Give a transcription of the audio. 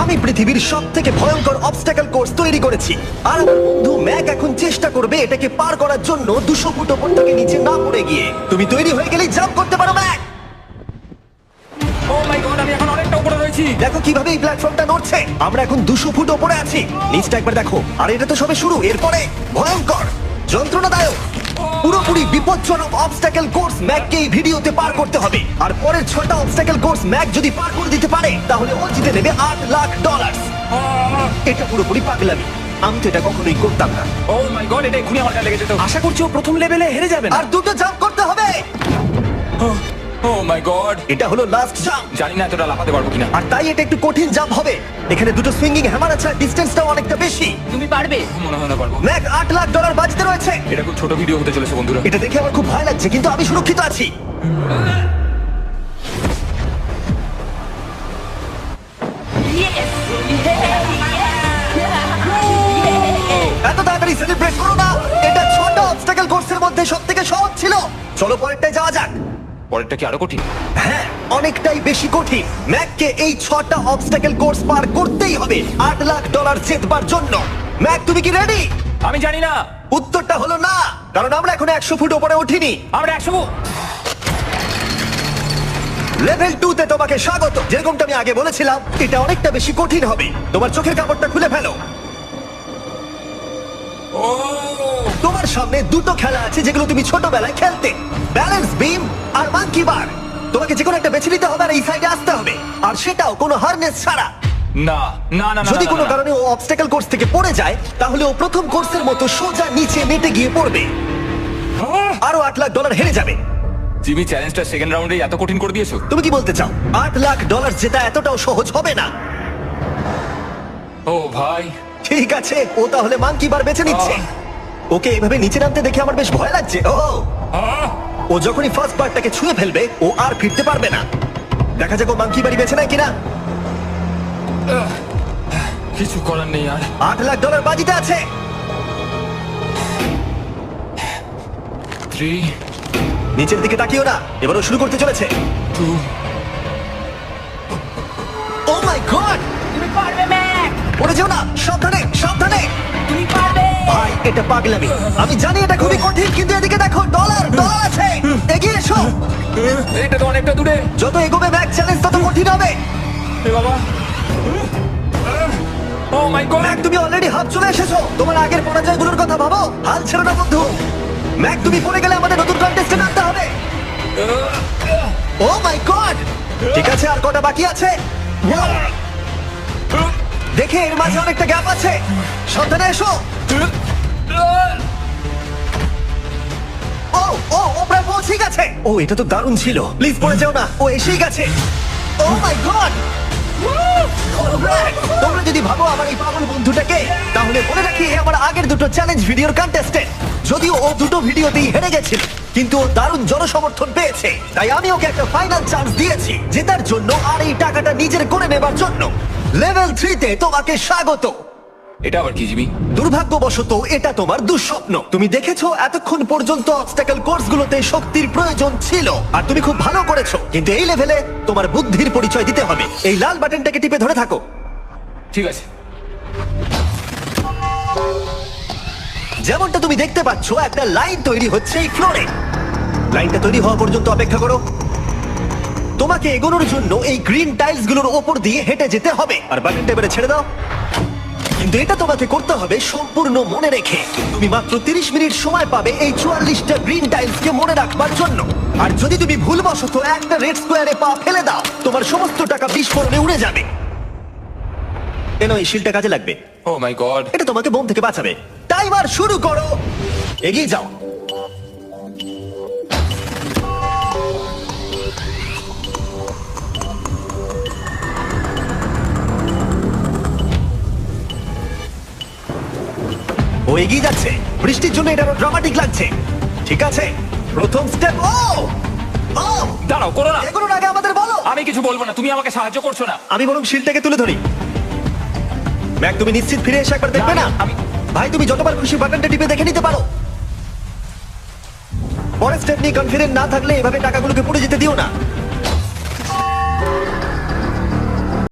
আমি পৃথিবীর সব থেকে ভয়ঙ্কর অবস্টাকেল কোর্স তৈরি করেছি, আর আমার বন্ধু ম্যাক এখন চেষ্টা করবে এটাকে পার করার জন্য 200 ফুট ওপর থেকে নিচে না পড়ে গিয়ে। তুমি তৈরি হয়ে গেলেই জাম্প করতে পারো ম্যাক। ও মাই গড, আমি এখন অনেকটা উপরে রয়েছি। দেখো কিভাবে এই প্ল্যাটফর্মটা নড়ছে। আমরা এখন 200 ফুট ওপরে আছি। নিচটা একবার দেখো। আর এটা তো সবে শুরু, এরপরে ভয়ঙ্কর, যন্ত্রণাদায়ক, পুরোপুরি বিপজ্জনক অবস্টাকেল কোর্স ম্যাককে এই ভিডিওতে পার করতে হবে। আর পরের 6টা অবস্টাকেল কোর্স ম্যাক যদি পার করে দিতে পারে তাহলে ও জিতে নেবে $8,00,000। এটা পুরোপুরি পাগলামি, আমি তো এটা কখনোই করতাম না। ও মাই গড, এটা এক্ষুনি আমার গায়ে লেগে যেত। আশা করছি ও প্রথম লেভেলে হেরে যাবে না। আর দুটো জাম্প করতে হবে। ও মাই গড, এটা হলো লাস্ট জাম্প, জানি না এতটা লাফাতে পারবো কিনা। আর তাই এটা একটু কঠিন জাম্প হবে। এখানে দুটো সুইঙ্গিং হ্যামার আছে, ডিসটেন্সটাও অনেকটা বেশি। তুমি পারবে। মনে হয় না পারবো। ম্যাক $8,00,000 বাজিতে রয়েছে। এটা খুব ছোট ভিডিও হতে চলেছে বন্ধুরা। এটা দেখে আমার খুব ভয় লাগছে, কিন্তু আমি সুরক্ষিত আছি। এত তাড়াতাড়ি সেলিব্রেট করো না। এটা 6টা অবস্টাকেল কোর্সের মধ্যে সবথেকে সহজ ছিল। চলো পরেরটায় যাওয়া যাক। পরেরটা কি আরো কঠিন? হ্যাঁ, অনেকটাই বেশি কঠিন। ম্যাককে এই 6টা অবস্টাকেল কোর্স পার করতেই হবে $8,00,000 জেতবার জন্য। ম্যাক, তুমি কি রেডি? আমি জানি না। উত্তরটা হলো না, কারণ আমরা এখন 100 ফুট উপরে উঠিনি। আমরা 100। লেভেল 2 তে তোমাকে স্বাগত। যেরকমটা আমি আগে বলেছিলাম, এটা অনেকটা বেশি কঠিন হবে। তোমার চোখের কাপড়টা খুলে ফেলো। ও তোমার সামনে দুটো খেলা আছে যেগুলো তুমি ছোটবেলায় খেলতে, ব্যালেন্স বিম আর মাঙ্কি বার। তোমাকে যে কোনো একটা বেছে নিতে হবে আর এই সাইডে আসতে হবে, আর সেটাও কোনো হারনেস ছাড়া। না না না না, যদি না, কোনো না, না। কারণে ও অবস্টাকেল কোর্স থেকে পড়ে যায় তাহলে ও প্রথম কোর্সের মতো সোজা নিচে নেটে গিয়ে পড়বে, আরো $8,00,000 হেরে যাবে। জিমি, চ্যালেঞ্জটা সেকেন্ড রাউন্ডেই এত কঠিন করে দিয়েছো। তুমি কি বলতে চাও $8,00,000 জেতা এতটাও সহজ হবে না? ও ভাই, ঠিক আছে, ও তাহলে মাঙ্কি বার বেছে নিচ্ছে। ওকে এইভাবে নিচে নামতে দেখে আমার বেশ ভয় লাগছে। ও যখনই ফার্স্ট বারটাকে ছুঁয়ে ফেলবে ও আর ফিরতে পারবে না। দেখা যাক ও মাঙ্কি বাড়ি বেছে নেয় কিনা। কিছু করার নেই আর। $8,00,000 বাজিতে আছে। 3 নিচের দিকে তাকিও না, এবারও শুরু করতে চলেছে। 2 ও মাই গড, তুমি পারবে ম্যাক। পড়ে যেও না, সাবধানে সাবধানে। তুমি পারবে। ভাই, এটা পাগলামি। আমি জানি এটা খুবই কঠিন, কিন্তু এদিকে দেখো, ডলার আছে। এগিয়ে এসো। এটা তো অনেকটা দূরে। যত এগোবে ম্যাক চ্যালেঞ্জ তত কঠিন হবে। এ বাবা, ও মাই গড। ম্যাক, তুমি অলরেডি হাফ চলে এসেছো। তোমার আগের পরাজয়গুলোর কথা ভাবো, হাল ছেড়ো না বন্ধু। ম্যাক, তুমি পড়ে গেলে আমাদের নতুন কন্টেস্টে নামতে হবে। ও মাই গড, ঠিক আছে, আর কটা বাকি আছে? দেখে এর মাঝে অনেকটা গ্যাপ আছে। সাবধানে এসো। ও ও ও প্রায় পৌঁছে গেছে। ও, এটা তো দারুণ ছিল। প্লিজ পড়ে যাও না, ও এসেই গেছে। ও মাই গড, তোমরা যদি ভাবো আমার এই পাগল বন্ধুটাকে, তাহলে বলে রাখি এ আমার আগের দুটো চ্যালেঞ্জ ভিডিওর কন্টেস্টেন্ট। যদিও ও দুটো ভিডিওতেই হেরে গেছিল, কিন্তু ও দারুণ জনসমর্থন পেয়েছে, তাই আমি ওকে একটা ফাইনাল চান্স দিয়েছি জেতার জন্য আর এই টাকাটা নিজের করে নেবার জন্য। লেভেল 3 তে তোমাকে স্বাগত। এটা আবার কি জিমি? দুর্ভাগ্যবশত এটা তোমার দুঃস্বপ্ন। তুমি দেখেছো এতক্ষণ পর্যন্ত অবস্টাকেল কোর্সগুলোতে শক্তির প্রয়োজন ছিল, আর তুমি খুব ভালো করেছো, কিন্তু এই লেভেলে তোমার বুদ্ধির পরিচয় দিতে হবে। এই লাল বাটনটাকে টিপে ধরে থাকো। ঠিক আছে। যেমনটা তুমি দেখতে পাচ্ছ, একটা লাইন তৈরি হচ্ছে এই ফ্লোরে। লাইনটা তৈরি হওয়া পর্যন্ত অপেক্ষা করো। তোমাকে এগোনোর জন্য এই গ্রিন টাইলস গুলোর ওপর দিয়ে হেঁটে যেতে হবে, আর বাটনটা এবারে ছেড়ে দাও। কিন্তু এটা তোমাকে করতে হবে সম্পূর্ণ মনে রেখে। তুমি মাত্র 30 মিনিট সময় পাবে এই 44টা গ্রিন টাইলস কে মনে রাখবার জন্য। আর যদি তুমি ভুলবশত একটা রেড স্কোয়ারে পা ফেলে দাও, তোমার সমস্ত টাকা বিস্ফোরণে উড়ে যাবে। কেন, এই শিলটা কাজে লাগবে। ও মাই গড। এটা তোমাকে বোম থেকে বাঁচাবে। টাইমার শুরু করো, এগিয়ে যাও। ও এগিয়ে যাচ্ছে। বৃষ্টির জন্য এটা ড্রামাটিক লাগছে। ঠিক আছে, প্রথম স্টেপ। ও ও, দাঁড়াও, করো না। এগুলোর আগে আমাদের বলো। আমি কিছু বলবো না, তুমি আমাকে সাহায্য করছো না। আমি বরং শিলটাকে তুলে ধরি। ম্যাক, তুমি নিশ্চিত ফিরে এসে একবার দেখবে না? আমি- ভাই, তুমি যতবার খুশি বাটনটা টিপে দেখে নিতে পারো। পরের স্টেপ নিয়ে কনফিডেন্ট না থাকলে এভাবে টাকাগুলোকে পড়ে যেতে দিও না।